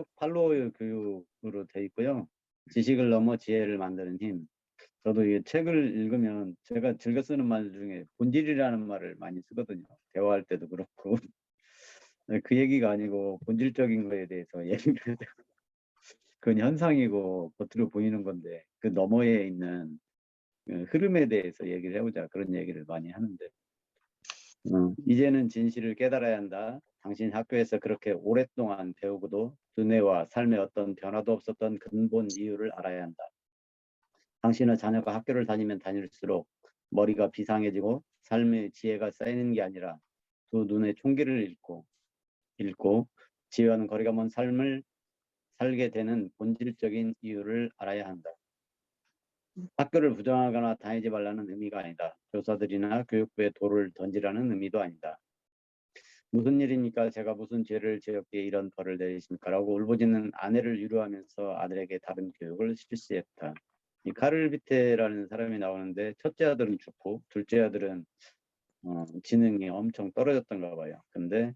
교육, 팔로워 교육으로 돼 있고요. 지식을 넘어 지혜를 만드는 힘. 저도 이 책을 읽으면 제가 즐겨 쓰는 말 중에 본질이라는 말을 많이 쓰거든요. 대화할 때도 그렇고. 그 얘기가 아니고 본질적인 거에 대해서 얘기를 해야 돼요. 그건 현상이고 겉으로 보이는 건데 그 너머에 있는 흐름에 대해서 얘기를 해보자, 그런 얘기를 많이 하는데, 이제는 진실을 깨달아야 한다. 당신 학교에서 그렇게 오랫동안 배우고도 두뇌와 삶에 어떤 변화도 없었던 근본 이유를 알아야 한다. 당신의 자녀가 학교를 다니면 다닐수록 머리가 비상해지고 삶의 지혜가 쌓이는 게 아니라 두 눈의 총기를 잃고 지혜와는 거리가 먼 삶을 살게 되는 본질적인 이유를 알아야 한다. 학교를 부정하거나 다니지 말라는 의미가 아니다. 교사들이나 교육부에 돌을 던지라는 의미도 아니다. 무슨 일입니까? 제가 무슨 죄를 지었기에 이런 벌을 내리십니까? 라고 울부짖는 아내를 위로하면서 아들에게 다른 교육을 실시했다. 이 카를 비테라는 사람이 나오는데 첫째 아들은 죽고 둘째 아들은 지능이 엄청 떨어졌던가 봐요. 근데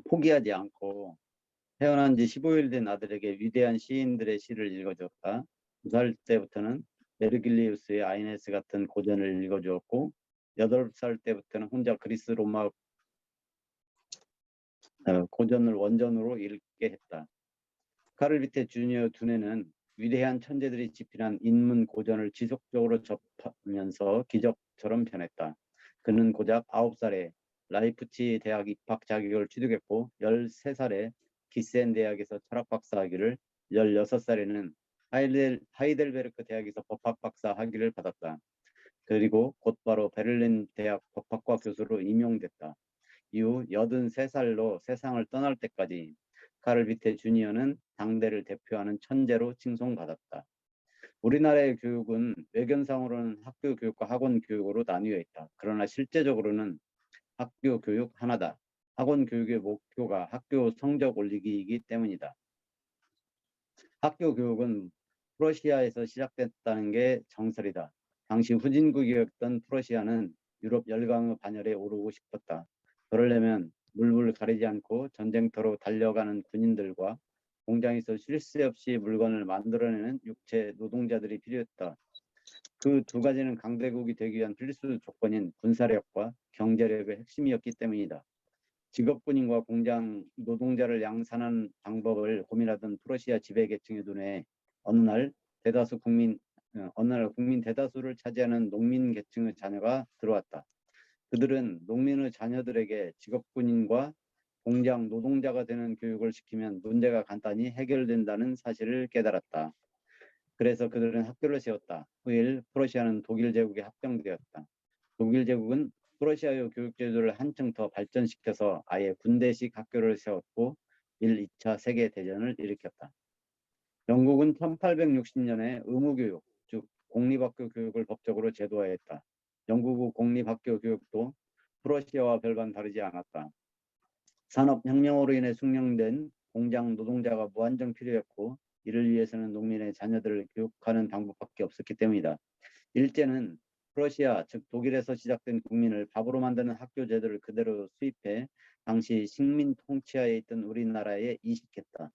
포기하지 않고 태어난 지 15일 된 아들에게 위대한 시인들의 시를 읽어주었다. 2살 때부터는 베르길리우스의 아이네스 같은 고전을 읽어주었고 8살 때부터는 혼자 그리스 로마 고전을 원전으로 읽게 했다. 카를 비테 주니어 두뇌는 위대한 천재들이 집필한 인문 고전을 지속적으로 접하면서 기적처럼 변했다. 그는 고작 9살에 라이프치 대학 입학 자격을 취득했고 13살에 기센 대학에서 철학 박사 학위를, 16살에는 하이델베르크 대학에서 법학 박사 학위를 받았다. 그리고 곧바로 베를린 대학 법학과 교수로 임용됐다. 이후 83살로 세상을 떠날 때까지 카를 비테 주니어는 당대를 대표하는 천재로 칭송받았다. 우리나라의 교육은 외견상으로는 학교 교육과 학원 교육으로 나뉘어 있다. 그러나 실제적으로는 학교 교육 하나다. 학원 교육의 목표가 학교 성적 올리기이기 때문이다. 학교 교육은 프러시아에서 시작됐다는 게 정설이다. 당시 후진국이었던 프러시아는 유럽 열강의 반열에 오르고 싶었다. 그러려면 물불 가리지 않고 전쟁터로 달려가는 군인들과 공장에서 쉴 새 없이 물건을 만들어내는 육체 노동자들이 필요했다. 그 두 가지는 강대국이 되기 위한 필수 조건인 군사력과 경제력의 핵심이었기 때문이다. 직업군인과 공장 노동자를 양산하는 방법을 고민하던 프러시아 지배계층의 눈에 어느 날 국민 대다수를 차지하는 농민 계층의 자녀가 들어왔다. 그들은 농민의 자녀들에게 직업군인과 공장 노동자가 되는 교육을 시키면 문제가 간단히 해결된다는 사실을 깨달았다. 그래서 그들은 학교를 세웠다. 후일 프러시아는 독일 제국에 합병되었다. 독일 제국은 프러시아의 교육제도를 한층 더 발전시켜서 아예 군대식 학교를 세웠고 1, 2차 세계대전을 일으켰다. 영국은 1860년에 의무교육, 즉 공립학교 교육을 법적으로 제도화했다. 영국의 공립학교 교육도 프러시아와 별반 다르지 않았다. 산업혁명으로 인해 숙련된 공장 노동자가 무한정 필요했고 이를 위해서는 농민의 자녀들을 교육하는 방법밖에 없었기 때문이다. 일제는 프러시아, 즉 독일에서 시작된 국민을 밥으로 만드는 학교 제도를 그대로 수입해 당시 식민 통치하에 있던 우리나라에 이식했다.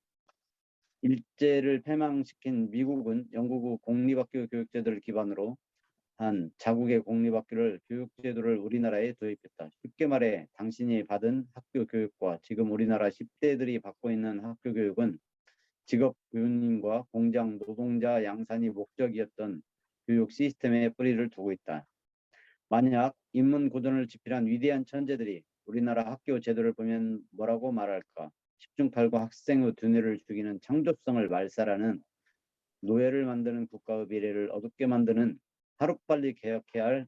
일제를 패망시킨 미국은 영국의 공립학교 교육제도를 기반으로 한 자국의 공립학교를 교육제도를 우리나라에 도입했다. 쉽게 말해 당신이 받은 학교 교육과 지금 우리나라 10대들이 받고 있는 학교 교육은 직업 교육인과 공장 노동자 양산이 목적이었던 교육 시스템에 뿌리를 두고 있다. 만약 인문 고전을 집필한 위대한 천재들이 우리나라 학교 제도를 보면 뭐라고 말할까? 10중 8구 학생의 두뇌를 죽이는 창조성을 말살하는, 노예를 만드는 국가의 미래를 어둡게 만드는, 하루빨리 개혁해야 할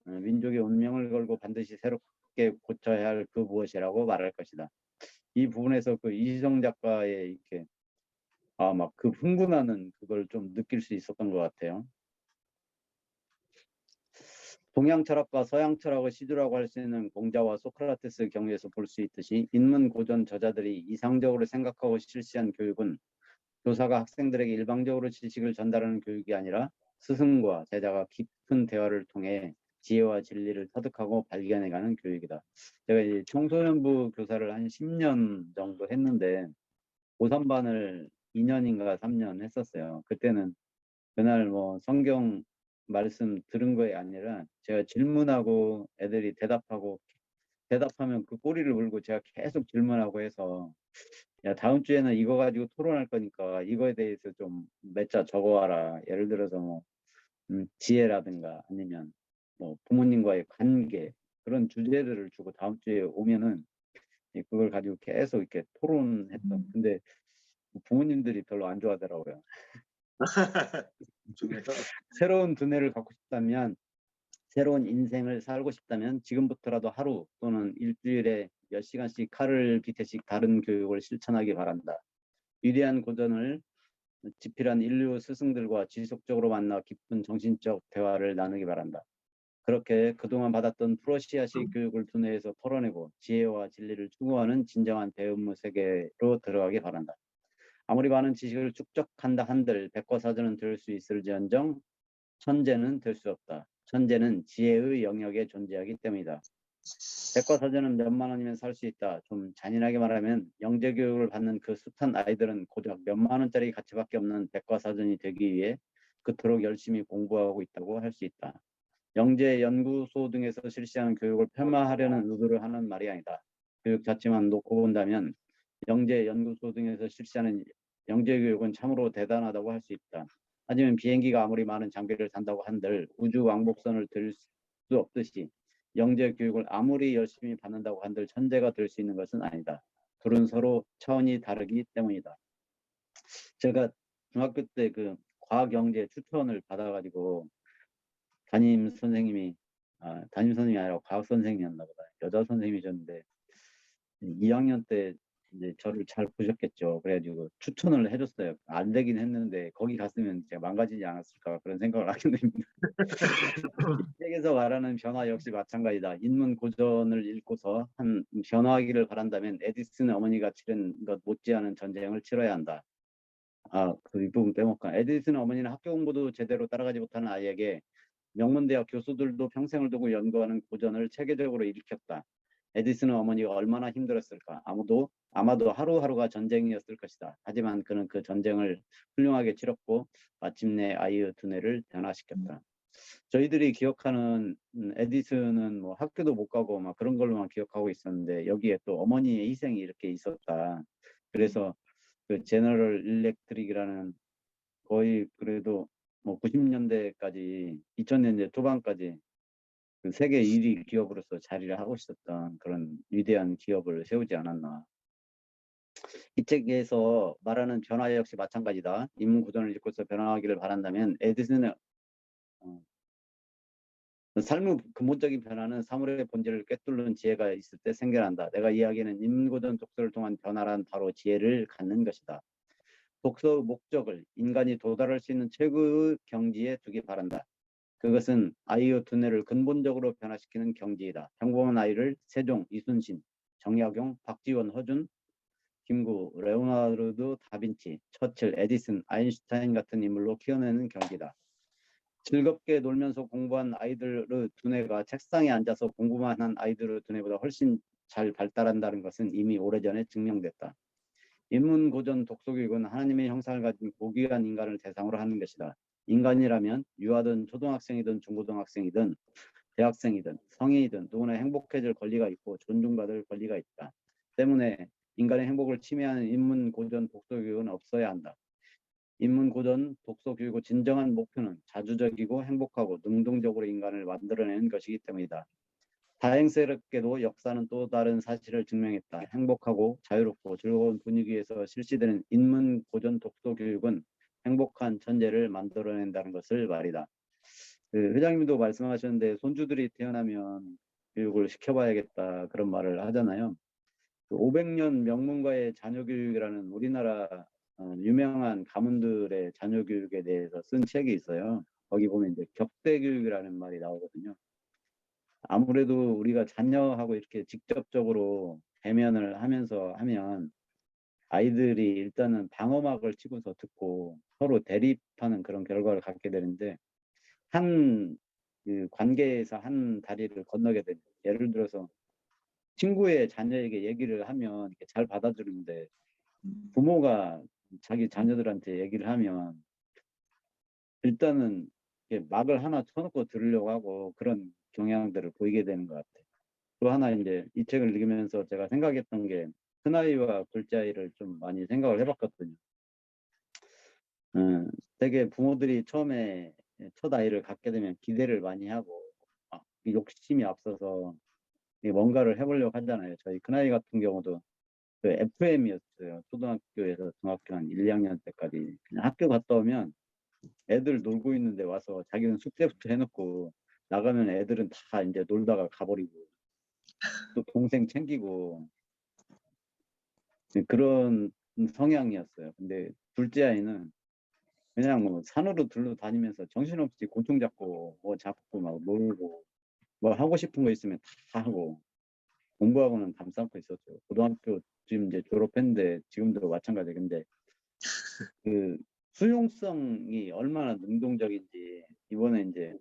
민족의 운명을 걸고 반드시 새롭게 고쳐야 할 그 무엇이라고 말할 것이다. 이 부분에서 그 이시성 작가의 이렇게 막 그 흥분하는 그걸 좀 느낄 수 있었던 것 같아요. 동양 철학과 서양 철학의 시주라고 할 수 있는 공자와 소크라테스 경우에서 볼 수 있듯이 인문 고전 저자들이 이상적으로 생각하고 실시한 교육은 교사가 학생들에게 일방적으로 지식을 전달하는 교육이 아니라 스승과 제자가 깊은 대화를 통해 지혜와 진리를 터득하고 발견해가는 교육이다. 제가 이제 청소년부 교사를 한 10년 정도 했는데 고3반을 2년인가 3년 했었어요. 그때는 그날 뭐 성경 말씀 들은 거에 아니라 제가 질문하고 애들이 대답하면 그 꼬리를 물고 제가 계속 질문하고 해서, 야, 다음 주에는 이거 가지고 토론할 거니까 이거에 대해서 좀 몇 자 적어와라. 예를 들어서 뭐 지혜라든가 아니면 뭐 부모님과의 관계, 그런 주제들을 주고 다음 주에 오면은 그걸 가지고 계속 이렇게 토론했던. 근데 부모님들이 별로 안 좋아하더라고요. 새로운 두뇌를 갖고 싶다면, 새로운 인생을 살고 싶다면 지금부터라도 하루 또는 일주일에 몇 시간씩 칼을 비태씩 다른 교육을 실천하기 바란다. 위대한 고전을 집필한 인류 스승들과 지속적으로 만나 깊은 정신적 대화를 나누기 바란다. 그렇게 그동안 받았던 프로시아식 교육을 두뇌에서 털어내고 지혜와 진리를 추구하는 진정한 대음무 세계로 들어가기 바란다. 아무리 많은 지식을 축적한다 한들 백과사전은 될 수 있을지언정 천재는 될 수 없다. 천재는 지혜의 영역에 존재하기 때문이다. 백과사전은 몇만 원이면 살 수 있다. 좀 잔인하게 말하면 영재교육을 받는 그 숱한 아이들은 고작 몇만 원짜리 가치밖에 없는 백과사전이 되기 위해 그토록 열심히 공부하고 있다고 할 수 있다. 영재연구소 등에서 실시하는 교육을 폄하하려는 의도를 하는 말이 아니다. 교육 자체만 놓고 본다면 영재연구소 등에서 실시하는 영재교육은 참으로 대단하다고 할 수 있다. 하지만 비행기가 아무리 많은 장비를 탄다고 한들 우주 왕복선을 들 수 없듯이 영재교육을 아무리 열심히 받는다고 한들 천재가 될 수 있는 것은 아니다. 둘은 서로 차원이 다르기 때문이다. 제가 중학교 때 그 과학영재 추천을 받아가지고 담임 선생님이 아니라 과학 선생님이었나 보다. 여자 선생님이셨는데 2학년 때 이제 저를 잘 보셨겠죠. 그래가지고 추천을 해줬어요. 안 되긴 했는데 거기 갔으면 제가 망가지지 않았을까 그런 생각을 하게 됩니다. 이 책에서 말하는 변화 역시 마찬가지다. 인문 고전을 읽고서 한 변화하기를 바란다면 에디슨의 어머니가 치른 것 못지않은 전쟁을 치러야 한다. 그 이 부분 빼먹까. 에디슨의 어머니는 학교 공부도 제대로 따라가지 못하는 아이에게 명문대학 교수들도 평생을 두고 연구하는 고전을 체계적으로 일으켰다. 에디슨의 어머니가 얼마나 힘들었을까. 아마도 하루하루가 전쟁이었을 것이다. 하지만 그는 그 전쟁을 훌륭하게 치렀고 마침내 아이의 두뇌를 변화시켰다. 저희들이 기억하는 에디슨은 뭐 학교도 못 가고 막 그런 걸로만 기억하고 있었는데 여기에 또 어머니의 희생이 이렇게 있었다. 그래서 그 제너럴 일렉트릭이라는 거의 그래도 뭐 90년대까지 2000년대 초반까지 그 세계 1위 기업으로서 자리를 하고 있었던 그런 위대한 기업을 세우지 않았나. 이 책에서 말하는 변화 역시 마찬가지다. 인문 구조를 읽고서 변화하기를 바란다면 에디슨의 삶의 근본적인 변화는 사물의 본질을 꿰뚫는 지혜가 있을 때 생겨난다. 내가 이야기하는 인문고전 독서를 통한 변화란 바로 지혜를 갖는 것이다. 독서의 목적을 인간이 도달할 수 있는 최고의 경지에 두기 바란다. 그것은 아이의 두뇌를 근본적으로 변화시키는 경지이다. 평범한 아이를 세종, 이순신, 정약용, 박지원, 허준, 김구, 레오나르도 다빈치, 처칠, 에디슨, 아인슈타인 같은 인물로 키워내는 경지다. 즐겁게 놀면서 공부한 아이들의 두뇌가 책상에 앉아서 공부만 한 아이들의 두뇌보다 훨씬 잘 발달한다는 것은 이미 오래전에 증명됐다. 인문고전 독서교육은 하나님의 형상을 가진 고귀한 인간을 대상으로 하는 것이다. 인간이라면 유아든 초등학생이든 중고등학생이든 대학생이든 성인이든 누구나 행복해질 권리가 있고 존중받을 권리가 있다. 때문에 인간의 행복을 침해하는 인문고전 독서교육은 없어야 한다. 인문고전 독서교육의 진정한 목표는 자주적이고 행복하고 능동적으로 인간을 만들어내는 것이기 때문이다. 다행스럽게도 역사는 또 다른 사실을 증명했다. 행복하고 자유롭고 즐거운 분위기에서 실시되는 인문고전 독서교육은 행복한 천재를 만들어낸다는 것을 말이다. 그 회장님도 말씀하셨는데 손주들이 태어나면 교육을 시켜봐야겠다 그런 말을 하잖아요. 그 500년 명문가의 자녀교육이라는 우리나라 유명한 가문들의 자녀교육에 대해서 쓴 책이 있어요. 거기 보면 이제 격대교육이라는 말이 나오거든요. 아무래도 우리가 자녀하고 이렇게 직접적으로 대면을 하면서 하면 아이들이 일단은 방어막을 치고서 듣고 서로 대립하는 그런 결과를 갖게 되는데 한 그 관계에서 한 다리를 건너게 되는, 예를 들어서 친구의 자녀에게 얘기를 하면 이렇게 잘 받아주는데 부모가 자기 자녀들한테 얘기를 하면 일단은 이렇게 막을 하나 쳐놓고 들으려고 하고 그런 경향들을 보이게 되는 것 같아요. 또 하나 이제 이 책을 읽으면서 제가 생각했던 게 큰아이와 둘째아이를 좀 많이 생각을 해봤거든요. 되게 부모들이 처음에 첫 아이를 갖게 되면 기대를 많이 하고 욕심이 앞서서 뭔가를 해보려고 하잖아요. 저희 큰아이 같은 경우도 그 FM이었어요. 초등학교에서 중학교 한 1, 2학년 때까지 그냥 학교 갔다 오면 애들 놀고 있는데 와서 자기는 숙제부터 해놓고 나가면 애들은 다 이제 놀다가 가버리고 또 동생 챙기고 그런 성향이었어요. 근데 둘째 아이는 그냥 뭐 산으로 둘러 다니면서 정신없이 곤충 잡고 뭐 잡고 막 놀고 뭐 하고 싶은 거 있으면 다 하고 공부하고는 담 쌓고 있었죠. 고등학교 지금 이제 졸업했는데 지금도 마찬가지. 근데 그 수용성이 얼마나 능동적인지 이번에 이제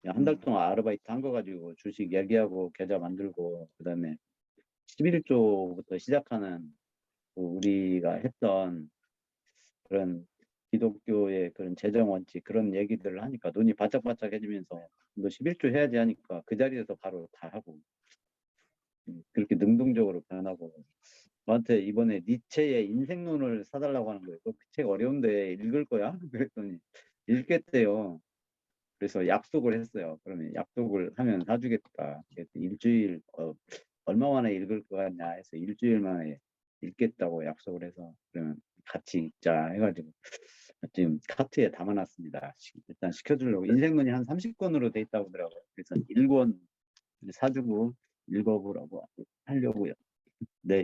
한 달 동안 아르바이트 한 거 가지고 주식 얘기하고 계좌 만들고 그다음에 11조부터 시작하는 우리가 했던 그런 기독교의 그런 재정 원칙 그런 얘기들을 하니까 눈이 바짝바짝해지면서 너 11조 해야지 하니까 그 자리에서 바로 다 하고 그렇게 능동적으로 변하고 저한테 이번에 니체의 인생론을 사달라고 하는 거예요. 그 책 어려운데 읽을 거야? 그랬더니 읽겠대요. 그래서 약속을 했어요. 그러면 약속을 하면 사주겠다. 그래서 일주일 얼마 만에 읽을 것 같냐 해서 일주일 만에 읽겠다고 약속을 해서 그러면 같이 읽자 해가지고 지금 카트에 담아놨습니다. 일단 시켜주려고 인생론이 한 30권으로 돼 있다고 하더라고요. 그래서 1권 사주고 읽어보라고 하려고요. 네.